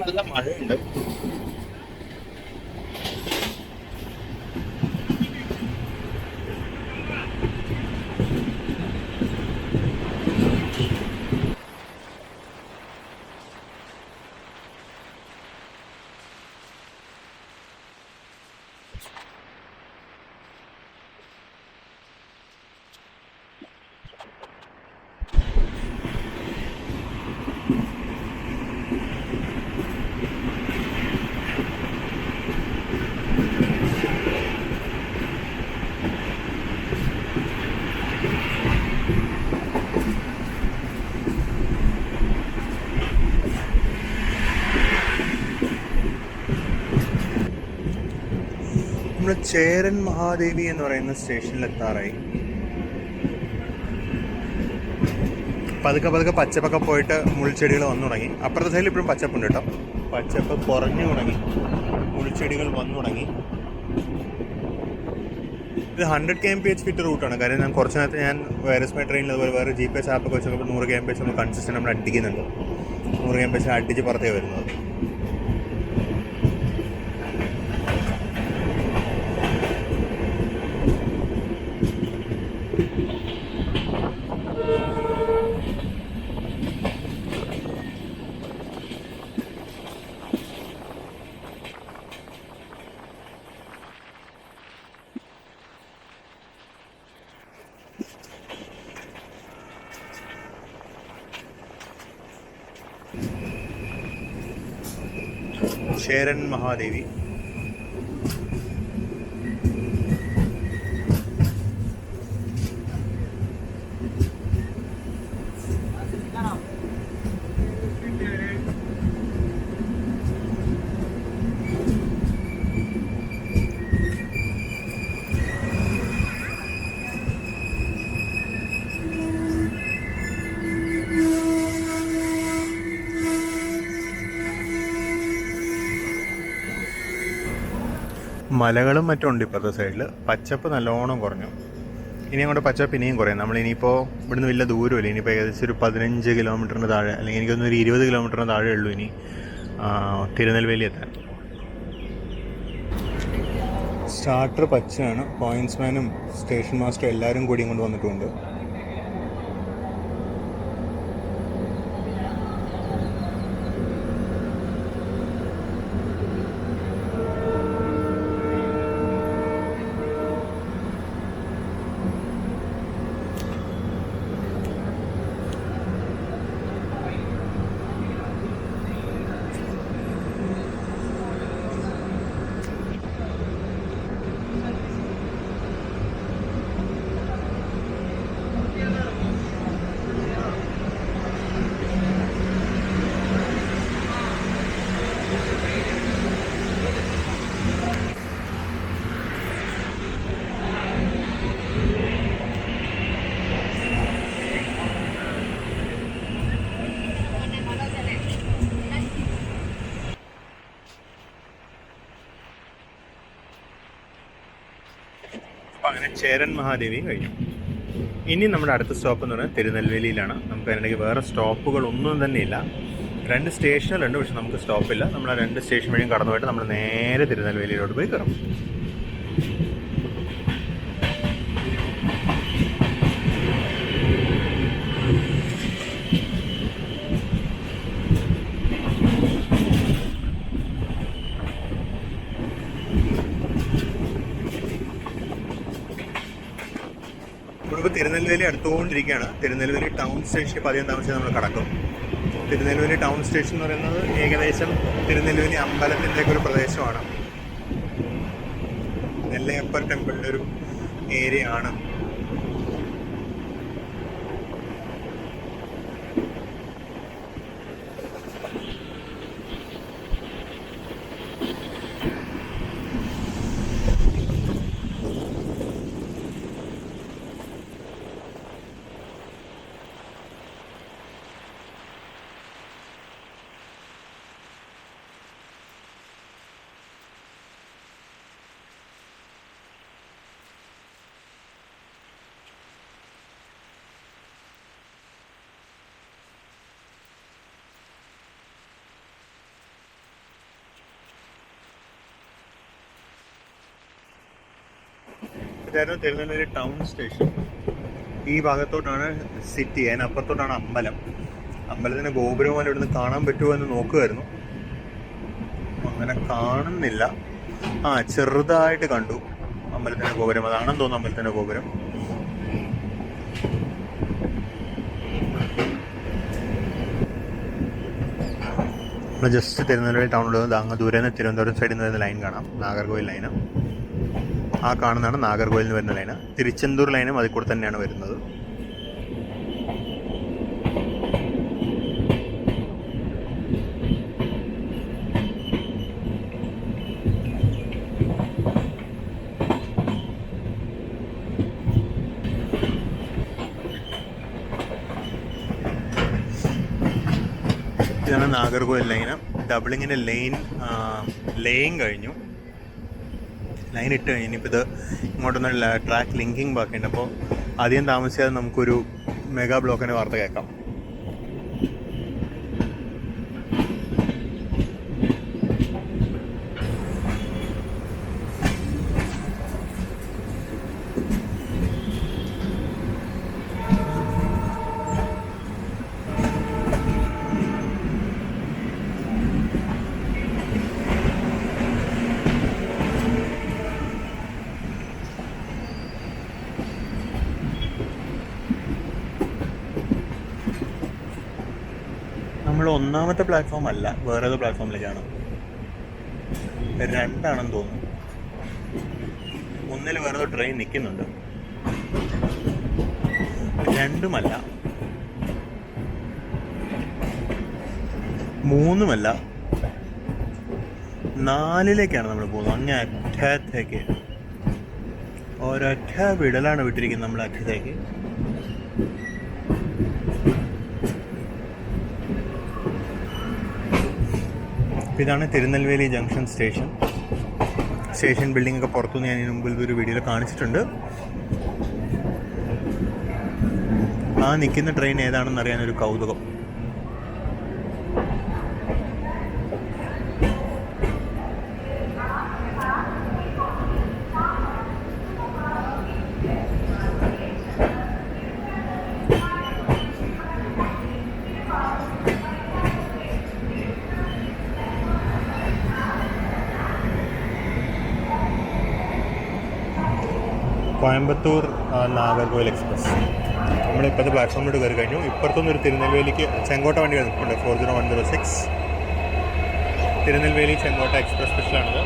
നല്ല മഴയുണ്ട്. നമ്മൾ ചേരൻ മഹാദേവി എന്ന് പറയുന്ന സ്റ്റേഷനിലെത്താറായി. പതുക്കെ പതുക്കെ പച്ചപ്പൊക്കെ പോയിട്ട് മുൾച്ചെടികൾ വന്നു തുടങ്ങി. അപ്പുറത്തെ സൈഡിൽ ഇപ്പോഴും പച്ചപ്പുണ്ട് കേട്ടോ. പച്ചപ്പ് കുറഞ്ഞു തുടങ്ങി, മുൾച്ചെടികൾ വന്നു തുടങ്ങി. ഇത് 100 kmph റൂട്ടാണ്. കാര്യം ഞാൻ കുറച്ച് നേരത്തെ ഞാൻ വൈറസ് മൈ ട്രെയിനിൽ അതുപോലെ വേറെ GPS ആപ്പൊക്കെ വെച്ചപ്പോൾ 100 kmph നമ്മൾ കൺസിസ്റ്റൻ്റ് നമ്മൾ അടിക്കുന്നുണ്ട്. 100 kmph അടിച്ച് പുറത്തേ വരുന്നത്. ചേരൻ മഹാദേവി. മലകളും മറ്റും ഉണ്ട് ഇപ്പോഴത്തെ സൈഡിൽ. പച്ചപ്പ് നല്ലോണം കുറഞ്ഞു. ഇനി അങ്ങോട്ട് പച്ചപ്പ് ഇനിയും കുറയും. നമ്മളിനിയിപ്പോൾ ഇവിടുന്ന് വലിയ ദൂരമില്ല. ഇനിയിപ്പോൾ ഏകദേശം ഒരു 15 കിലോമീറ്ററിന് താഴെ, അല്ലെങ്കിൽ എനിക്കൊന്ന് ഒരു 20 കിലോമീറ്ററിന് താഴെ ഉള്ളൂ ഇനി തിരുനെൽവേലി എത്താൻ. സ്റ്റാർട്ടർ പച്ചയാണ്. പോയിൻറ്റ്സ്മാനും സ്റ്റേഷൻ മാസ്റ്ററും എല്ലാവരും കൂടി ഇങ്ങോട്ട് വന്നിട്ടുണ്ട്. അപ്പോൾ അങ്ങനെ ചേരൻ മഹാദേവി കഴിഞ്ഞു. ഇനി നമ്മുടെ അടുത്ത സ്റ്റോപ്പ് എന്ന് പറയുന്നത് തിരുനെൽവേലിയിലാണ്. നമുക്ക് അതിനിടയ്ക്ക് വേറെ സ്റ്റോപ്പുകളൊന്നും തന്നെയില്ല. 2 സ്റ്റേഷനുകളുണ്ട്, പക്ഷെ നമുക്ക് സ്റ്റോപ്പില്ല. നമ്മൾ ആ 2 സ്റ്റേഷൻ വഴിയും കടന്നു പോയിട്ട് നമ്മൾ നേരെ തിരുനെൽവേലിയിലോട്ട് പോയി കയറും. നമ്മളിപ്പോൾ തിരുനെൽവേലി അടുത്തുകൊണ്ടിരിക്കുകയാണ്. തിരുനെൽവേലി ടൗൺ സ്റ്റേഷൻ ഇപ്പോൾ അധികം താമസിച്ച് നമ്മൾ കടക്കും. തിരുനെൽവേലി ടൗൺ സ്റ്റേഷൻ എന്ന് പറയുന്നത് ഏകദേശം തിരുനെൽവേലി അമ്പലത്തിൻ്റെയൊക്കെ ഒരു പ്രദേശമാണ്. നെല്ലയപ്പർ ടെമ്പിളിൻ്റെ ഒരു ഏരിയ ആണ്. ഇതായിരുന്നു തിരുനെൽവേലി ടൗൺ സ്റ്റേഷൻ. ഈ ഭാഗത്തോട്ടാണ് സിറ്റി, അതിനപ്പുറത്തോട്ടാണ് അമ്പലം. അമ്പലത്തിൻ്റെ ഗോപുരം പോലെ ഇവിടുന്ന് കാണാൻ പറ്റുമോ എന്ന് നോക്കുമായിരുന്നു. അങ്ങനെ കാണുന്നില്ല. ചെറുതായിട്ട് കണ്ടു അമ്പലത്തിൻ്റെ ഗോപുരം. അതാണെന്ന് തോന്നുന്നു അമ്പലത്തിൻ്റെ ഗോപുരം. നമ്മൾ ജസ്റ്റ് തിരുനെൽവേലി ടൗണിൽ അങ്ങ് ദൂരെ നിന്ന് തിരുവനന്തപുരം സൈഡിൽ നിന്ന് വരുന്ന ലൈൻ കാണാം, നാഗർകോവിൽ ലൈന്. ആ കാണുന്നതാണ് നാഗർകോവിലിൽ നിന്ന് വരുന്ന ലൈന്. തിരുച്ചെന്തൂർ ലൈനും അതിൽ കൂടെ തന്നെയാണ് വരുന്നത്. ഇതാണ് നാഗർകോവിൽ ലൈന്. ഡബിളിങ്ങിൻ്റെ ലേയിങ് കഴിഞ്ഞു. ലൈൻ ഇട്ട് കഴിഞ്ഞു. ഇനിയിപ്പോൾ ഇത് ഇങ്ങോട്ടൊന്ന് ട്രാക്ക് ലിങ്കിങ് ബാക്കിയുണ്ട്. അപ്പോൾ അധികം താമസിയാതെ നമുക്കൊരു മെഗാ ബ്ലോക്കിൻ്റെ വാർത്ത കേൾക്കാം. നമ്മൾ ഒന്നാമത്തെ പ്ലാറ്റ്ഫോം അല്ല, വേറെ ഏതോ പ്ലാറ്റ്ഫോമിലേക്കാണ്. 2ആണെന്ന് തോന്നുന്നു. ഒന്നിൽ വേറെ ഏതോ ട്രെയിൻ നിൽക്കുന്നുണ്ട്. 2ഉമല്ല, 3ഉമല്ല, 4ലേക്കാണ് നമ്മൾ പോകുന്നത്. അങ്ങ് അറ്റത്തേക്ക് ഒരൊറ്റ വിടലാണ് വിട്ടിരിക്കുന്നത് നമ്മൾ അറ്റത്തേക്ക്. ഇതാണ് Tirunelveli junction station. Station building ഒക്കെ പുറത്തുനിന്ന് ഞാൻ ഇതിന് മുമ്പിൽ ഒരു വീഡിയോയിൽ കാണിച്ചിട്ടുണ്ട്. ആ നിൽക്കുന്ന ട്രെയിൻ ഏതാണെന്ന് അറിയാനൊരു കൗതുകം. കോയമ്പത്തൂർ നാഗർകോവിൽ എക്സ്പ്രസ്. നമ്മളിപ്പോഴത്തെ പ്ലാറ്റ്ഫോമിലോട്ട് കയറി കഴിഞ്ഞു. ഇപ്പുറത്തുനിന്നൊരു തിരുനെൽവേലിക്ക് ചെങ്കോട്ട വണ്ടി നിൽക്കുന്നുണ്ട്, 40106. തിരുനെൽവേലി ചെങ്കോട്ട എക്സ്പ്രസ് സ്പെഷ്യലാണിത്.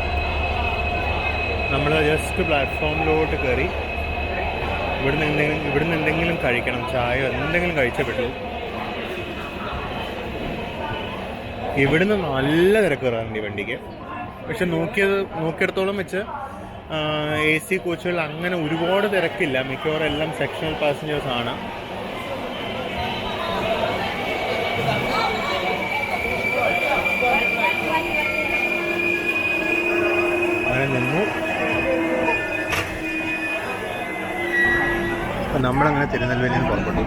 നമ്മൾ ജസ്റ്റ് പ്ലാറ്റ്ഫോമിലോട്ട് കയറി ഇവിടുന്ന് എന്തെങ്കിലും കഴിക്കണം, ചായ എന്തെങ്കിലും കഴിച്ചേ പറ്റുള്ളൂ. ഇവിടുന്ന് നല്ല തിരക്ക് കയറാറുണ്ട് ഈ വണ്ടിക്ക്. പക്ഷെ നോക്കിയിടത്തോളം വെച്ച് AC കോച്ചുകൾ അങ്ങനെ ഒരുപാട് തിരക്കില്ല. മിക്കവാറും എല്ലാം സെക്ഷണൽ പാസഞ്ചേഴ്സ് ആണ്. അങ്ങനെ നിന്നു. നമ്മളങ്ങനെ തിരുനെൽവേലിയിൽ നിന്ന് പുറപ്പെട്ടു.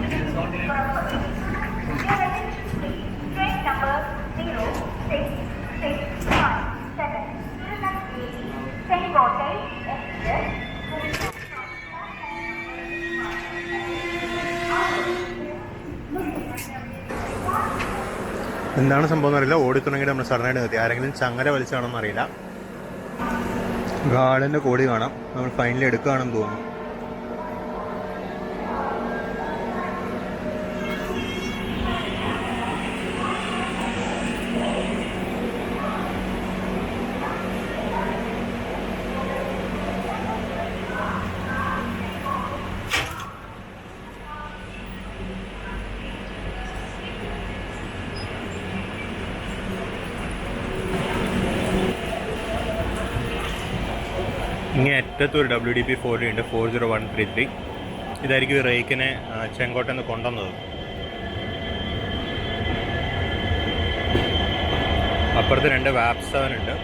എന്താണ് സംഭവം എന്നറിയില്ല. ഓടിത്തുടങ്ങിയിട്ട് നമ്മൾ സഡനായിട്ട് നിർത്തി. ആരെങ്കിലും ചങ്ങല വലിച്ചാണെന്ന് അറിയില്ല. ഗാർഡിൻ്റെ കോടി കാണാം. നമ്മൾ ഫൈനലി എടുക്കുകയാണെന്ന് തോന്നുന്നു. ഇങ്ങനെ അറ്റത്ത് ഒരു WDP 40 ഉണ്ട്, 40133. ഇതായിരിക്കും ഈ റേക്കിനെ ചെങ്കോട്ടയിൽ നിന്ന് കൊണ്ടുവന്നത്. അപ്പുറത്ത് 2 വാപ് 7 ഉണ്ട്.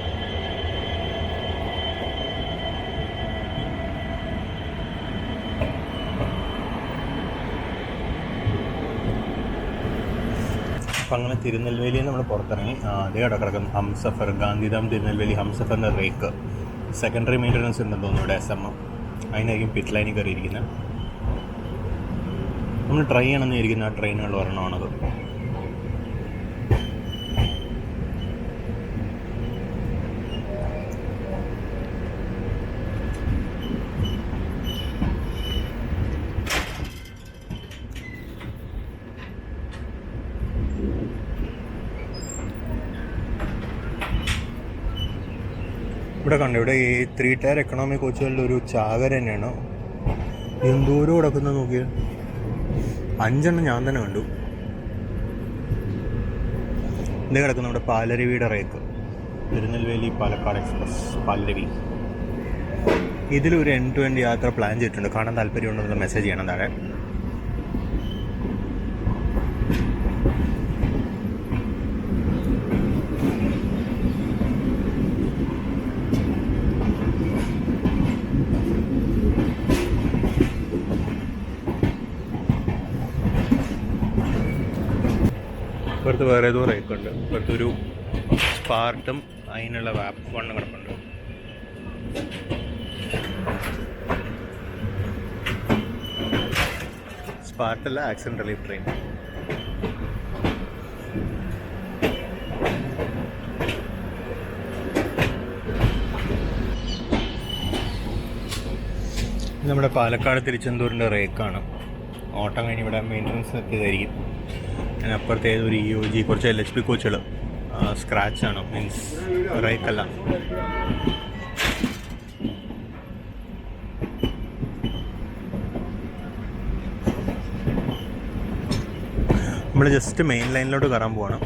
അപ്പം അങ്ങനെ തിരുനെൽവേലിയിൽ നമ്മൾ പുറത്തിറങ്ങി. അതേ കിടക്കിടക്കുന്നു ഹംസഫർ, ഗാന്ധിധാം തിരുനെൽവേലി ഹംസഫറിൻ്റെ റേക്ക്. സെക്കൻഡറി മെയിൻ്റനൻസ് ഉണ്ടെന്ന് തോന്നുന്നു ഇവിടെ SM. അതിനായിരിക്കും പിറ്റ് ലൈനിൽ കയറിയിരിക്കുന്നത്. നമ്മൾ ട്രൈ ചെയ്യണമെന്ന് ഇരിക്കുന്ന ആ ട്രെയിനുകൾ ഒരെണ്ണമാണത്. ഇവിടെ കണ്ടു, ഇവിടെ ഈ 3 ടയർ എക്കണോമി കോച്ചുകളിൽ ഒരു ചാകര തന്നെയാണ്. എന്തോരം കിടക്കുന്നത് നോക്കിയാൽ. 5 എണ്ണം ഞാൻ തന്നെ കണ്ടു. ഇത് കിടക്കുന്ന നമ്മുടെ പാലരുവിയുടെ റേക്ക്, തിരുനെൽവേലി പാലക്കാട് എക്സ്പ്രസ് പാലരുവി. ഇതിലൊരു end to end യാത്ര പ്ലാൻ ചെയ്തിട്ടുണ്ട്. കാണാൻ താല്പര്യമുണ്ടെന്നുള്ള മെസ്സേജ് ചെയ്യണം താഴെ. ഇപ്പുറത്ത് വേറെ ഏതോ റേക്കുണ്ട്. ഇപ്പുറത്തൊരു സ്പാർട്ടും അതിനുള്ള വാപ് 1 കിടപ്പുണ്ട്. സ്പാർട്ടല്ല, ആക്സിഡന്റ് റിലീഫ് ട്രെയിൻ. നമ്മുടെ പാലക്കാട് തിരുച്ചെന്തൂരിൻ്റെ റേക്കാണ്. ഓട്ടം കഴിഞ്ഞ് ഇവിടെ മെയിൻ്റനൻസ് എത്തിയതായിരിക്കും. അതിനപ്പുറത്ത് ഏതൊരു EOG കുറച്ച് LHP കോച്ചുകൾ സ്ക്രാച്ചാണ്, മീൻസ് റേക്കല്ല. നമ്മൾ ജസ്റ്റ് മെയിൻ ലൈനിലോട്ട് കയറാൻ പോവാണ്.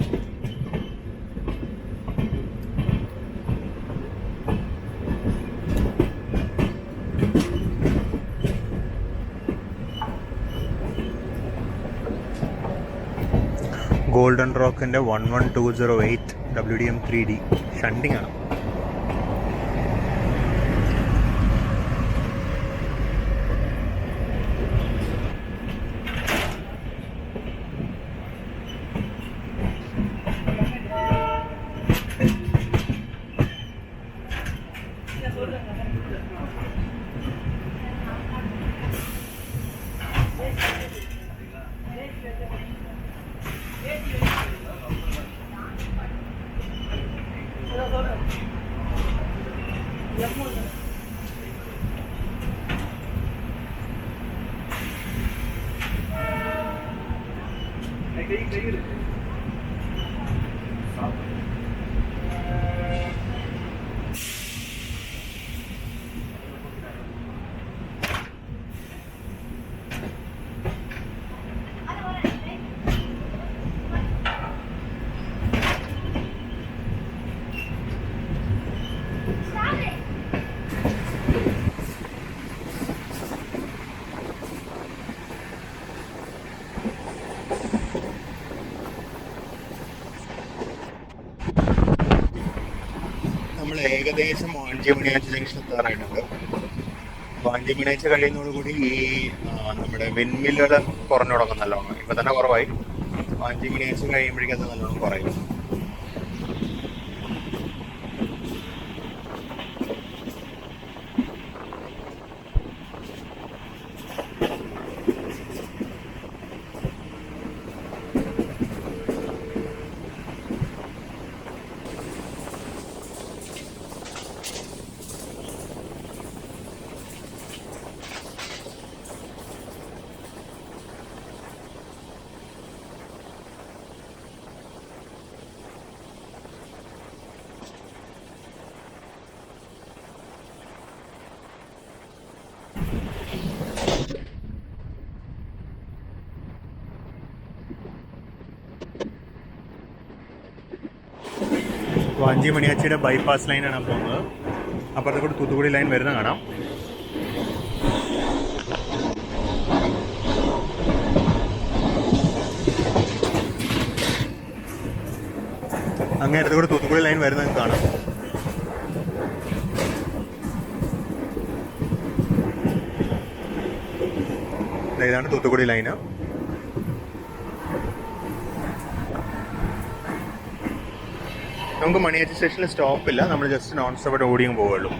ഗോൾഡൻ റോക്കിൻ്റെ 11208 WDM 3D ഷണ്ടിങ് ആണ്. ഏകദേശം വാഞ്ചിമണിയാഴ്ച ജംഗ്ഷൻ എത്താറായിട്ടുണ്ട്. വാഞ്ചിമണിയാഴ്ച കഴിയുന്നതോടുകൂടി ഈ നമ്മുടെ വെൻമില്ലുകൾ കുറഞ്ഞു തുടങ്ങും നല്ലോണം. ഇപ്പം തന്നെ കുറവായി. വാഞ്ചിമണിയാഴ്ച കഴിയുമ്പോഴേക്കും അത് നല്ലോണം കുറയും. വഞ്ചി മണിയാച്ചിയുടെ ബൈപ്പാസ് ലൈനാണ് പോകുന്നത്. അപ്പുറത്തെ കൂടി തൂത്തുക്കുടി ലൈൻ വരുന്ന കാണാം. അങ്ങേറ്റത്തെ കൂടി തൂത്തുക്കുടി ലൈൻ വരുന്നത് കാണാം. ഇതാണ് തൂത്തുക്കുടി ലൈന്. നമുക്ക് മണിയാച്ചി സ്റ്റേഷനിൽ സ്റ്റോപ്പില്ല, നമ്മൾ ജസ്റ്റ് നോൺ സ്റ്റോപ്പ് ഓടിയും പോവുള്ളൂ.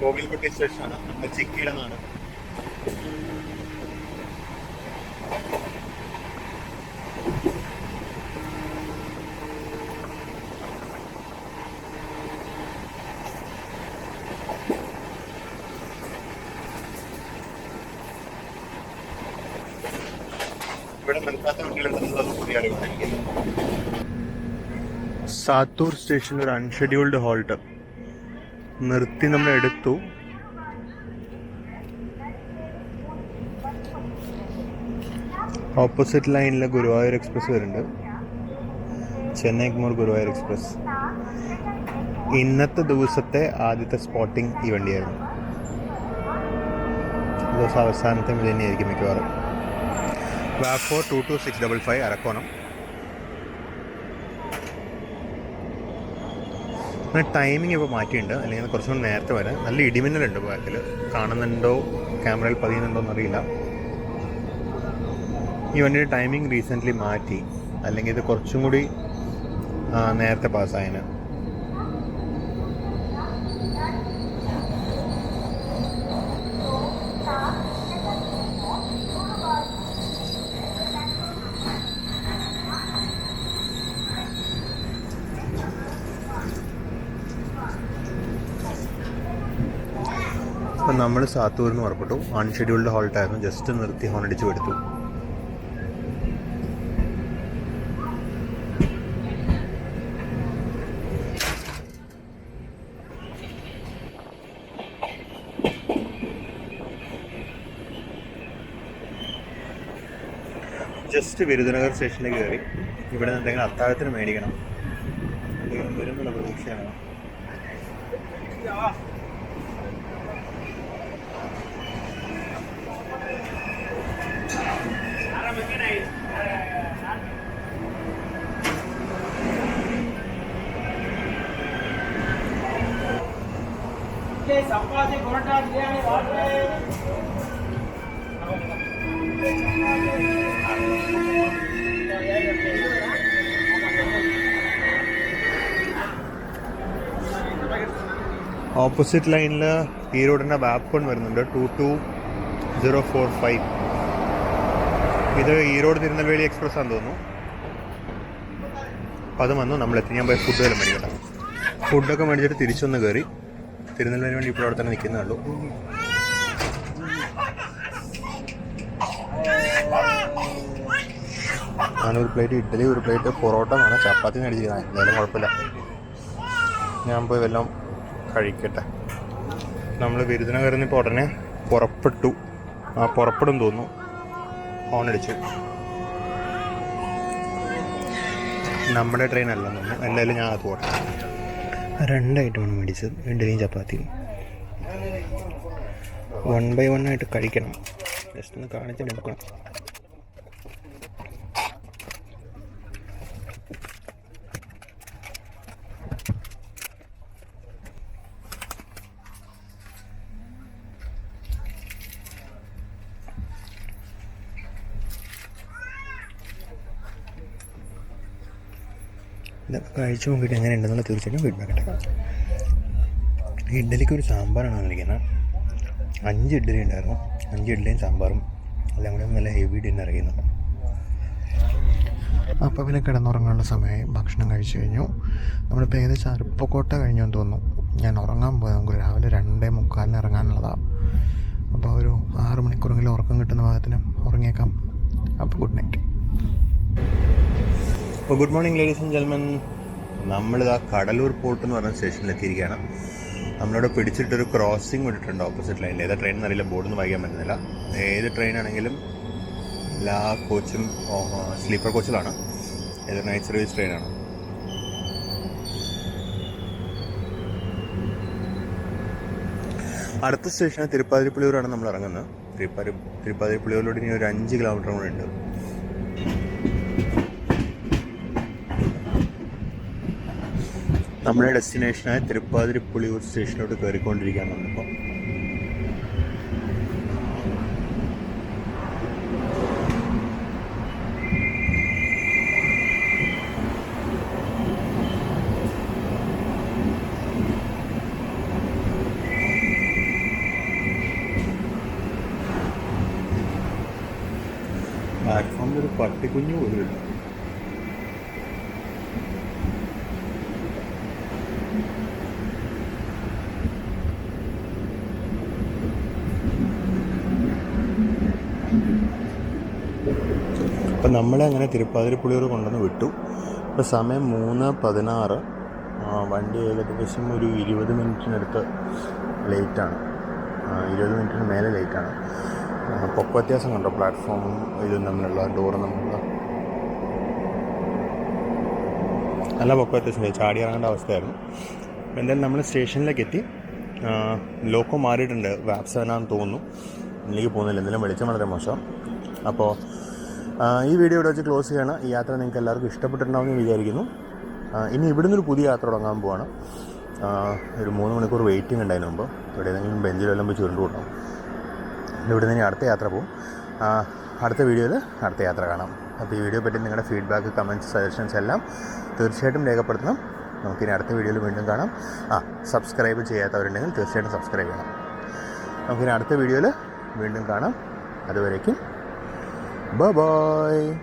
കോവിൽപട്ടി സ്റ്റേഷനാണ്, ചിക്കിയിടന്നാണ്. ഇവിടെ നിർത്താത്ത വണ്ടികളുണ്ടെന്നുള്ളത് പുതിയ അറിവാണ് എനിക്ക്. സാത്തൂർ സ്റ്റേഷനിൽ ഒരു അൺഷെഡ്യൂൾഡ് ഹോൾട്ട് നിർത്തി നമ്മൾ എടുത്തു. ഓപ്പോസിറ്റ് ലൈനിൽ ഗുരുവായൂർ എക്സ്പ്രസ് വരുന്നുണ്ട്, ചെന്നൈ എഗ്മോർ ഗുരുവായൂർ എക്സ്പ്രസ്. ഇന്നത്തെ ദിവസത്തെ ആദ്യത്തെ സ്പോട്ടിംഗ് ഈ വണ്ടിയായിരുന്നു. ദിവസം അവസാനത്തെ ഇത് തന്നെയായിരിക്കും മിക്കവാറും. വാഫോർ 22655 അരക്കോണം. ടൈമിംഗ് ഇപ്പോൾ മാറ്റിയിട്ടുണ്ട്, അല്ലെങ്കിൽ കുറച്ചും കൂടി നേരത്തെ വരാം. നല്ല ഇടിമിന്നലുണ്ട് ബാക്കിൽ, കാണുന്നുണ്ടോ ക്യാമറയിൽ പതിയുന്നുണ്ടോ എന്നറിയില്ല. ഈ വണ്ടിയുടെ ടൈമിംഗ് റീസെൻ്റ്ലി മാറ്റി, അല്ലെങ്കിൽ ഇത് കുറച്ചും കൂടി നേരത്തെ പാസ്സായതിന്. അപ്പം നമ്മൾ സാത്തൂരിൽ നിന്ന് പുറപ്പെട്ടു. അൺഷെഡ്യൂൾഡ് ഹോൾട്ടായിരുന്നു, ജസ്റ്റ് നിർത്തി ഹോണടിച്ച് എടുത്തു. ജസ്റ്റ് വിരുധുനഗർ സ്റ്റേഷനിലേക്ക് കയറി. ഇവിടെ നിന്ന് എന്തെങ്കിലും അത്താഴത്തിന് മേടിക്കണം, വരുന്നുള്ള പ്രതീക്ഷയാണ്. ഓപ്പോസിറ്റ് ലൈനിൽ ഈ റോഡിൻ്റെ വാപ്കോൺ വരുന്നുണ്ട്, 22045. ഇത് ഈറോഡ് തിരുനെൽവേലി എക്സ്പ്രസ് ആണെന്ന് തോന്നുന്നു. അപ്പം അത് വന്നു, നമ്മളെത്തി. ഞാൻ പോയി ഫുഡ് വല്ലതും മേടിക്കട്ടെ. ഫുഡൊക്കെ മേടിച്ചിട്ട് തിരിച്ചൊന്ന് കയറി. തിരുനെൽവേലി വേണ്ടി ഇപ്പോൾ അവിടെ തന്നെ നിൽക്കുന്നേ ഉള്ളൂ. ഞാനൊരു പ്ലേറ്റ് ഇഡ്ഡലി, ഒരു പ്ലേറ്റ് പൊറോട്ട വേണം, ചപ്പാത്തി മേടിച്ചിരിക്കുന്നത്. എന്തായാലും കുഴപ്പമില്ല, ഞാൻ പോയി വല്ലതും കഴിക്കട്ടെ. നമ്മൾ വിരുധുനഗറിൽ നിന്ന് ഇപ്പോൾ ഉടനെ പുറപ്പെട്ടു. പുറപ്പെടും തോന്നുന്നു. ഹോൺ അടിച്ച്. നമ്മുടെ ട്രെയിൻ അല്ലെന്ന് തോന്നുന്നു. എന്തായാലും ഞാൻ അത് പോട്ടെ. 2 ഐറ്റമാണ് മേടിച്ചത്, ഇഡ്ഡലിയും ചപ്പാത്തിയും. 1 by 1 ആയിട്ട് കഴിക്കണം. ജസ്റ്റ് ഒന്ന് കാണിച്ചിട്ട് എടുക്കണം. ഇതൊക്കെ കഴിച്ചു നോക്കിയിട്ട് എങ്ങനെ ഉണ്ടെന്നുള്ള തീർച്ചയായിട്ടും ഫീഡ്ബാക്ക് ഇട്ടേക്കാം. ഇഡ്ഡലിക്ക് ഒരു സാമ്പാറാണ് വന്നിരിക്കുന്നത്. 5 ഇഡ്ഡലി ഉണ്ടായിരുന്നു. 5 ഇഡ്ഡലിയും സാമ്പാറും എല്ലാം കൂടെ നല്ല ഹെവി ഡിന്നർ ചെയ്യുന്നു. അപ്പോൾ പിന്നെ കിടന്നുറങ്ങാനുള്ള സമയമായി. ഭക്ഷണം കഴിച്ചു കഴിഞ്ഞു. നമ്മളിപ്പോൾ ഏകദേശം അരുപ്പക്കോട്ട കഴിഞ്ഞെന്ന് തോന്നുന്നു. ഞാൻ ഉറങ്ങാൻ പോയത്. നമുക്ക് രാവിലെ 2:45 ഇറങ്ങാനുള്ളതാണ്. അപ്പോൾ ഒരു 6 മണിക്കൂറെങ്കിലും ഉറക്കം കിട്ടുന്ന ഭാഗത്തിന് ഉറങ്ങിയേക്കാം. അപ്പോൾ ഗുഡ് നൈറ്റ്. അപ്പോൾ good morning ladies and gentlemen. നമ്മളിതാ കടലൂർ പോർട്ട് എന്ന് പറഞ്ഞ സ്റ്റേഷനിലെത്തിയിരിക്കുകയാണ്. നമ്മളിവിടെ പിടിച്ചിട്ടൊരു ക്രോസിംഗ് വിട്ടിട്ടുണ്ട് ഓപ്പോസിറ്റ് ലൈനിൽ. ഏതാ ട്രെയിൻ എന്നറിയില്ല, ബോർഡൊന്നും വായിക്കാൻ പറ്റുന്നില്ല. ഏത് ട്രെയിനാണെങ്കിലും എല്ലാ കോച്ചും സ്ലീപ്പർ കോച്ചിലാണ്. ഏത് നൈറ്റ് സർവീസ് ട്രെയിനാണ്. അടുത്ത സ്റ്റേഷൻ തിരുപ്പാതിരിപ്പുളിയൂരാണ് നമ്മൾ ഇറങ്ങുന്നത്. തിരുപ്പാതിരിപ്പുളിയൂരിലൂടെ ഇനി ഒരു 5 കിലോമീറ്റർ കൂടെ ഉണ്ട്. നമ്മുടെ ഡെസ്റ്റിനേഷനായ തിരുപ്പാതിരിപ്പുളിയൂർ സ്റ്റേഷനിലോട്ട് കയറിക്കൊണ്ടിരിക്കുകയാണ് നമ്മളിപ്പോൾ. പ്ലാറ്റ്ഫോമിൽ ഒരു പട്ടിക്കുഞ്ഞു പോലും ഇല്ല. അപ്പം നമ്മളെ അങ്ങനെ തിരുപ്പാതിരിപ്പുളിയൂർ കൊണ്ടുവന്ന് വിട്ടു. ഇപ്പോൾ സമയം 3:16. വണ്ടി ഏകദേശം ഒരു 20 മിനിറ്റിനടുത്ത് ലേറ്റാണ്. 20 മിനിറ്റിന് മേലെ ലേറ്റാണ്. പൊക്ക വ്യത്യാസം കണ്ടോ? പ്ലാറ്റ്ഫോമും ഇതും തമ്മിലുള്ള ഡോറും തമ്മിലുള്ള നല്ല പൊക്ക വ്യത്യാസം. ചാടി ഇറങ്ങേണ്ട അവസ്ഥയായിരുന്നു. അപ്പോൾ എന്തായാലും നമ്മൾ സ്റ്റേഷനിലേക്ക് എത്തി. ലോക്കോ മാറിയിട്ടുണ്ട്. വാപ്സാനാന്ന് തോന്നുന്നു. ഇതിലേക്ക് പോകുന്നില്ല. എന്തെങ്കിലും വെളിച്ചം വളരെ മോശം. അപ്പോൾ ഈ വീഡിയോ ഇവിടെ വെച്ച് ക്ലോസ് ചെയ്യണം. ഈ യാത്ര നിങ്ങൾക്ക് എല്ലാവർക്കും ഇഷ്ടപ്പെട്ടിട്ടുണ്ടാവുമെന്ന് വിചാരിക്കുന്നു. ഇനി ഇവിടുന്ന് ഒരു പുതിയ യാത്ര തുടങ്ങാൻ പോവാണ്. ഒരു 3 മണിക്കൂർ വെയിറ്റിംഗ് ഉണ്ട്. അതിന് മുമ്പ് ഇവിടെ ഏതെങ്കിലും ബെഞ്ചിലെല്ലാം പോയി ചുരുണ്ട് കൂട്ടണം. ഇവിടുന്ന് ഇനി അടുത്ത യാത്ര പോകും. അടുത്ത വീഡിയോയിൽ അടുത്ത യാത്ര കാണാം. അപ്പോൾ ഈ വീഡിയോ പറ്റി നിങ്ങളുടെ ഫീഡ്ബാക്ക്, കമൻറ്റ്സ്, സജഷൻസ് എല്ലാം തീർച്ചയായിട്ടും രേഖപ്പെടുത്തണം. നമുക്കിനി അടുത്ത വീഡിയോയിൽ വീണ്ടും കാണാം. സബ്സ്ക്രൈബ് ചെയ്യാത്തവരുണ്ടെങ്കിൽ തീർച്ചയായിട്ടും സബ്സ്ക്രൈബ് ചെയ്യണം. നമുക്കിനി അടുത്ത വീഡിയോയിൽ വീണ്ടും കാണാം. അതുവരേക്കും bye bye.